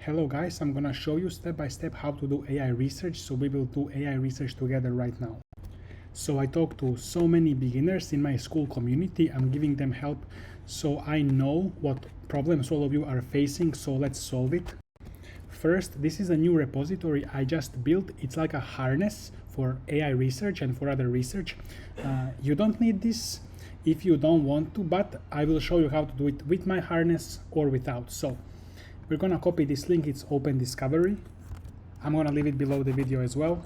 Hello guys, I'm gonna show you step by step how to do AI research. So we will do AI research together right now. So I talk to so many beginners in my school community. I'm giving them help so I know what problems all of you are facing. So let's solve it. First, this is a new repository I just built. It's like a harness for AI research and for other research. You don't need this if you don't want to, but I will show you how to do it with my harness or without. So we're gonna copy this link, it's Open Discovery. I'm gonna leave it below the video as well.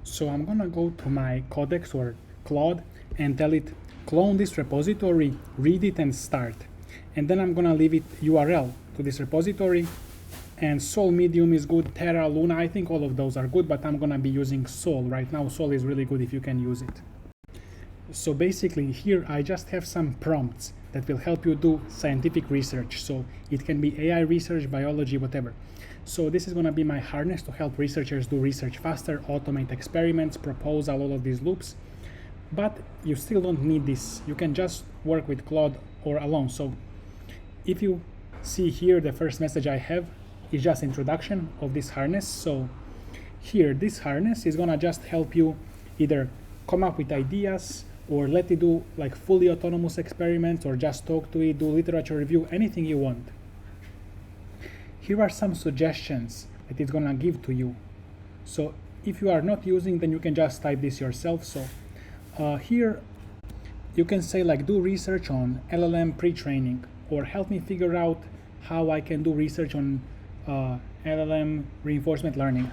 So I'm gonna go to my Codex or Claude and tell it, clone this repository, read it and start. And then I'm gonna leave it URL to this repository. And Sol Medium is good, Terra, Luna, I think all of those are good, but I'm gonna be using Sol right now. Sol is really good if you can use it. So basically here I just have some prompts that will help you do scientific research. So it can be AI research, biology, whatever. So this is going to be my harness to help researchers do research faster, automate experiments, proposal, all of these loops. But you still don't need this. You can just work with Claude or alone. So if you see here, the first message I have is just introduction of this harness. So here, this harness is going to just help you either come up with ideas, or let it do like fully autonomous experiments, or just talk to it, do literature review, anything you want. Here are some suggestions that it's gonna give to you. So if you are not using, then you can just type this yourself. So here you can say like do research on LLM pre-training, or help me figure out how I can do research on LLM reinforcement learning.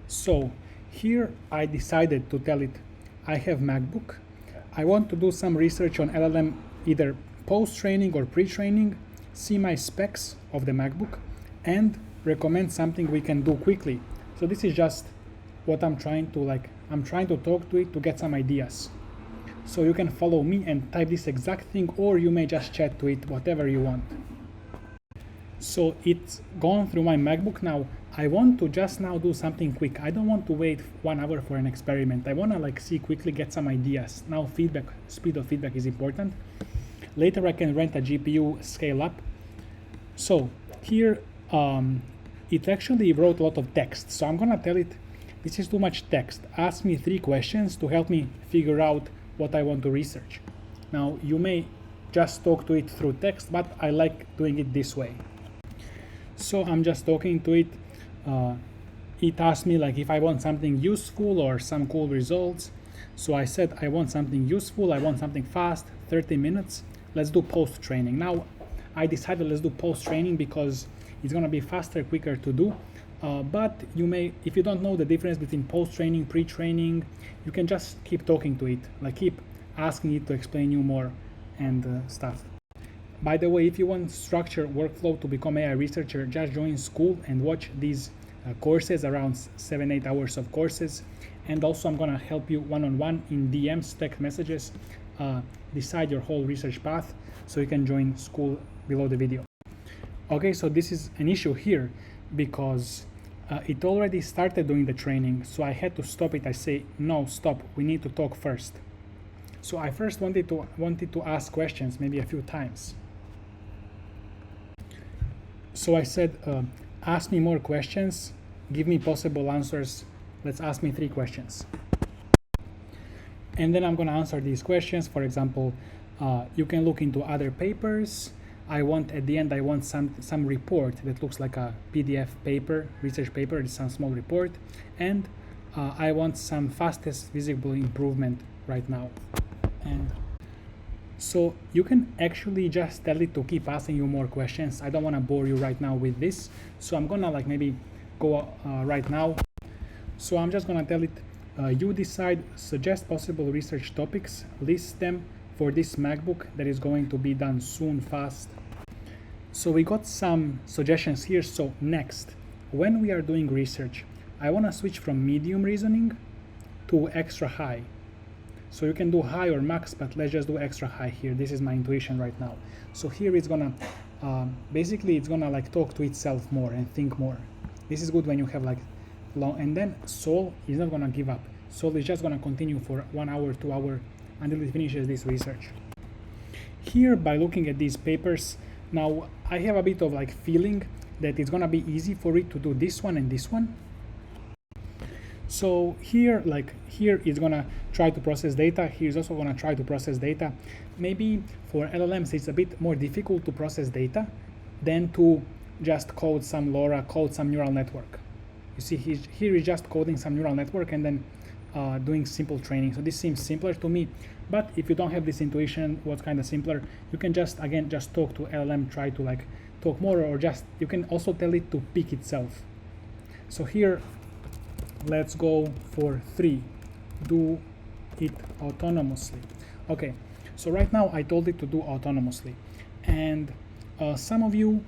So here I decided to tell it, I have MacBook. I want to do some research on LLM, either post-training or pre-training, see my specs of the MacBook, and recommend something we can do quickly. So this is just what I'm trying to talk to it to get some ideas. So you can follow me and type this exact thing, or you may just chat to it, whatever you want. So it's gone through my MacBook now. I want to just now do something quick. I don't want to wait 1 hour for an experiment. I want to see quickly, get some ideas. Now feedback, speed of feedback is important. Later I can rent a GPU, scale up. So here it actually wrote a lot of text. So I'm gonna tell it, this is too much text. Ask me 3 questions to help me figure out what I want to research. Now you may just talk to it through text, but I like doing it this way. So I'm just talking to it. It asked me like if I want something useful or some cool results. So I said I want something useful, I want something fast, 30 minutes. Let's do post-training. Now I decided let's do post-training because it's gonna be faster, quicker to do. But you may, if you don't know the difference between post-training, pre-training, you can just keep talking to it, like keep asking it to explain you more and stuff. By the way, if you want structured workflow to become AI researcher, just join school and watch these courses, around 7-8 hours of courses. And also I'm gonna help you one-on-one in DMs, text messages, decide your whole research path, so you can join school below the video. Okay, so this is an issue here because it already started doing the training, so I had to stop it. I say, no, stop, we need to talk first. So I first wanted to ask questions, maybe a few times. So I said, ask me more questions, give me possible answers. Let's ask me 3 questions. And then I'm going to answer these questions. For example, you can look into other papers. At the end, I want some report that looks like a PDF paper, research paper, it's some small report. And I want some fastest visible improvement right now. And so you can actually just tell it to keep asking you more questions. I don't want to bore you right now with this, so I'm gonna maybe go right now. So I'm just gonna tell it, you decide, suggest possible research topics, list them for this MacBook that is going to be done soon, fast. So we got some suggestions here. So next, when we are doing research, I want to switch from medium reasoning to extra high. So you can do high or max, but let's just do extra high here. This is my intuition right now. So here it's gonna, basically it's gonna talk to itself more and think more. This is good when you have long, and then Sol is not gonna give up. Sol is just gonna continue for 1 hour, 2 hours until it finishes this research. Here, by looking at these papers, now I have a bit of feeling that it's gonna be easy for it to do this one and this one. So here, like here, it's gonna try to process data. Here's also gonna try to process data. Maybe for LLMs, it's a bit more difficult to process data than to just code some LoRa, code some neural network. You see, here is just coding some neural network and then doing simple training. So this seems simpler to me. But if you don't have this intuition, what's kind of simpler, you can just, again, just talk to LLM, try to like talk more, or just, you can also tell it to pick itself. So here, let's go for 3. Do it autonomously. Okay, so right now I told it to do autonomously. And some of you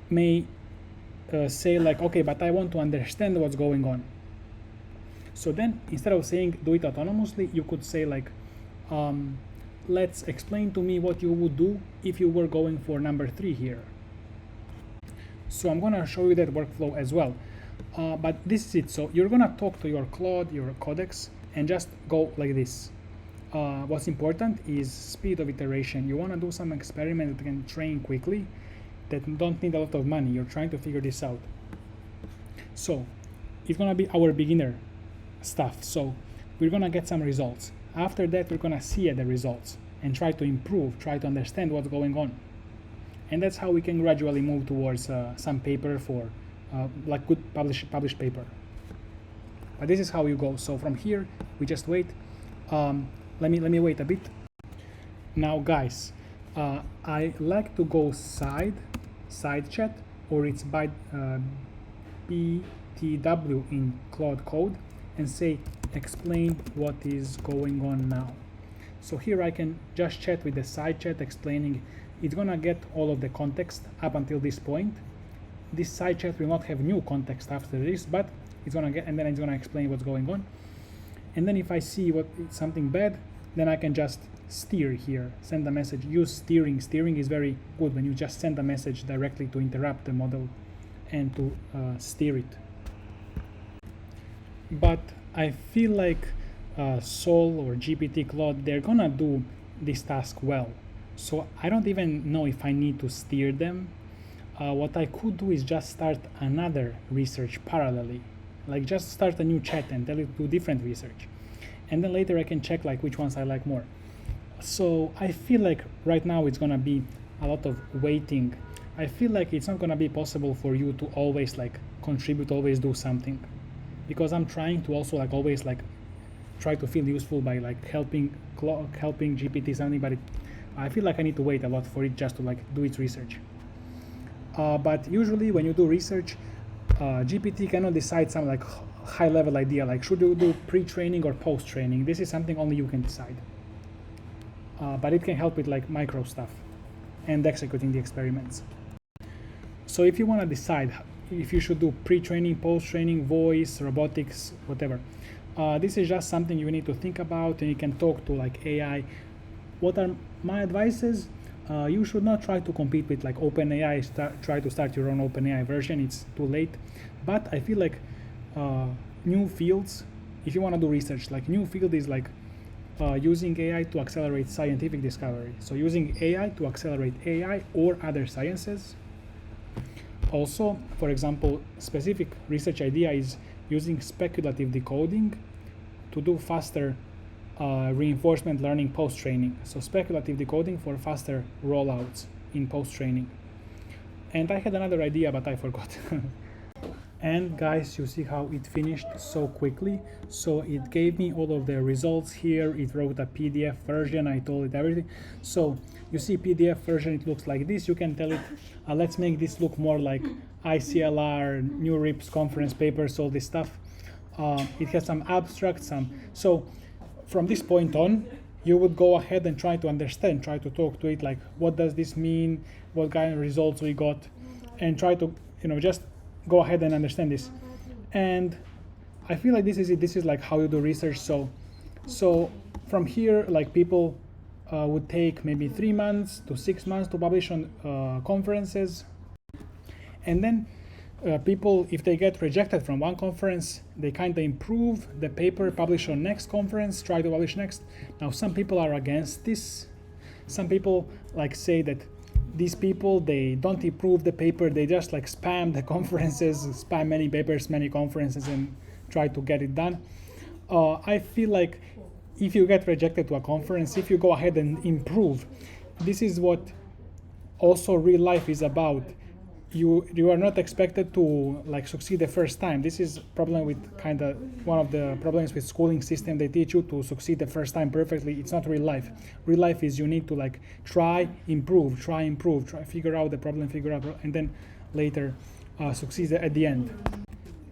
may say like, okay, but I want to understand what's going on. So then instead of saying do it autonomously, you could say like, let's explain to me what you would do if you were going for number 3 here. So I'm gonna show you that workflow as well. But this is it. So you're gonna talk to your Claude, your Codex, and just go like this. What's important is speed of iteration. You wanna do some experiment that can train quickly, that don't need a lot of money. You're trying to figure this out. So it's gonna be our beginner stuff. So we're gonna get some results. After that, we're gonna see the results and try to improve, try to understand what's going on. And that's how we can gradually move towards some paper for like good published paper. But this is how you go. So from here, we just wait. Let me wait a bit. Now, guys, I like to go side chat, or it's by BTW in Claude Code, and say explain what is going on now. So here I can just chat with the side chat explaining. It's gonna get all of the context up until this point. This side chat will not have new context after this, but it's gonna get, and then it's gonna explain what's going on. And then if I see something bad, then I can just steer here, send a message, use steering. Steering is very good when you just send a message directly to interrupt the model and to steer it. But I feel like Sol or GPT Claude, they're gonna do this task well. So I don't even know if I need to steer them. What I could do is just start another research parallelly. Like just start a new chat and tell it to do different research. And then later I can check like which ones I like more. So I feel like right now it's gonna be a lot of waiting. I feel like it's not gonna be possible for you to always like contribute, always do something. Because I'm trying to also like always like try to feel useful by like helping GPT something, but I feel like I need to wait a lot for it just to like do its research. But usually when you do research, GPT cannot decide some like high level idea, like should you do pre-training or post-training. This is something only you can decide. But it can help with like micro stuff and executing the experiments. So if you want to decide if you should do pre-training, post-training, voice, robotics, whatever, this is just something you need to think about, and you can talk to like AI. What are my advices? You should not try to compete with like OpenAI, try to start your own OpenAI version, it's too late. But I feel like new fields, if you want to do research, like new field is like using AI to accelerate scientific discovery. So using AI to accelerate AI or other sciences. Also, for example, specific research idea is using speculative decoding to do faster reinforcement learning post-training. So speculative decoding for faster rollouts in post-training. And I had another idea, but I forgot. And guys, you see how it finished so quickly. So it gave me all of the results here. It wrote a PDF version. I told it everything. So you see PDF version, it looks like this. You can tell it, let's make this look more like ICLR, New RIPS conference papers, all this stuff. It has some abstracts, so from this point on, you would go ahead and try to understand, try to talk to it like, what does this mean? What kind of results we got? And try to, just go ahead and understand this. And I feel like this is it. This is like how you do research. So from here, like people would take maybe 3 months to 6 months to publish on conferences. And then people, if they get rejected from one conference, they kind of improve the paper, publish on next conference, try to publish next. Now, some people are against this. Some people like say that these people, they don't improve the paper, they just like spam the conferences, spam many papers, many conferences, and try to get it done. I feel like if you get rejected to a conference, if you go ahead and improve, this is what also real life is about. You are not expected to like succeed the first time. This is problem with kind of one of the problems with schooling system. They teach you to succeed the first time perfectly. It's not real life. Real life is you need to like try improve, try figure out the problem, and then later succeed at the end.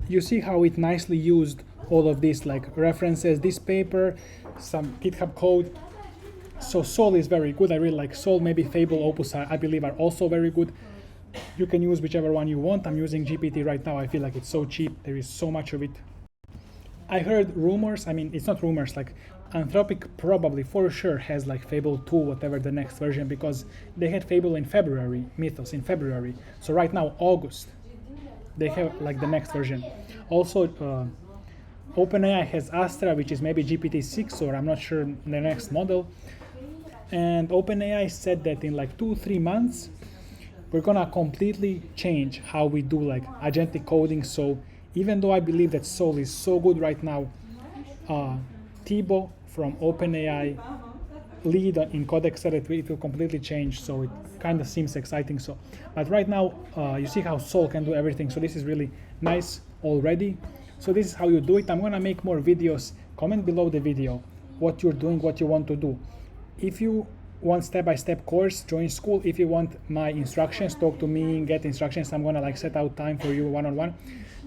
You see how it nicely used all of these like references, this paper, some GitHub code. So Sol is very good. I really like Sol. Maybe Fable, Opus, I believe, are also very good. You can use whichever one you want. I'm using GPT right now. I feel like it's so cheap. There is so much of it. I heard rumors. I mean, it's not rumors. Like Anthropic probably for sure has like Fable 2, whatever the next version, because they had Fable in February, Mythos in February. So right now, August, they have like the next version. Also, OpenAI has Astra, which is maybe GPT-6, or I'm not sure the next model. And OpenAI said that in like 2-3 months, we're gonna completely change how we do like agentic coding. So even though I believe that Sol is so good right now, Thibault from OpenAI lead in Codex said that it will completely change. So it kind of seems exciting. So, but right now you see how Sol can do everything. So this is really nice already. So this is how you do it. I'm gonna make more videos. Comment below the video what you're doing, what you want to do. If you want step-by-step course, join school. If you want my instructions, talk to me, get instructions. I'm gonna like set out time for you one-on-one.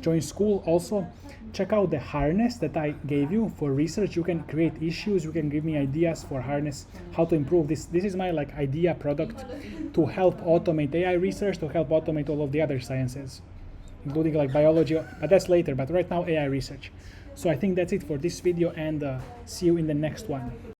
Join school. Also check out the harness that I gave you for research. You can create issues, you can give me ideas for harness, how to improve this. This is my like idea product to help automate AI research, to help automate all of the other sciences, including like biology, but that's later. But right now AI research. So I think that's it for this video, and see you in the next one.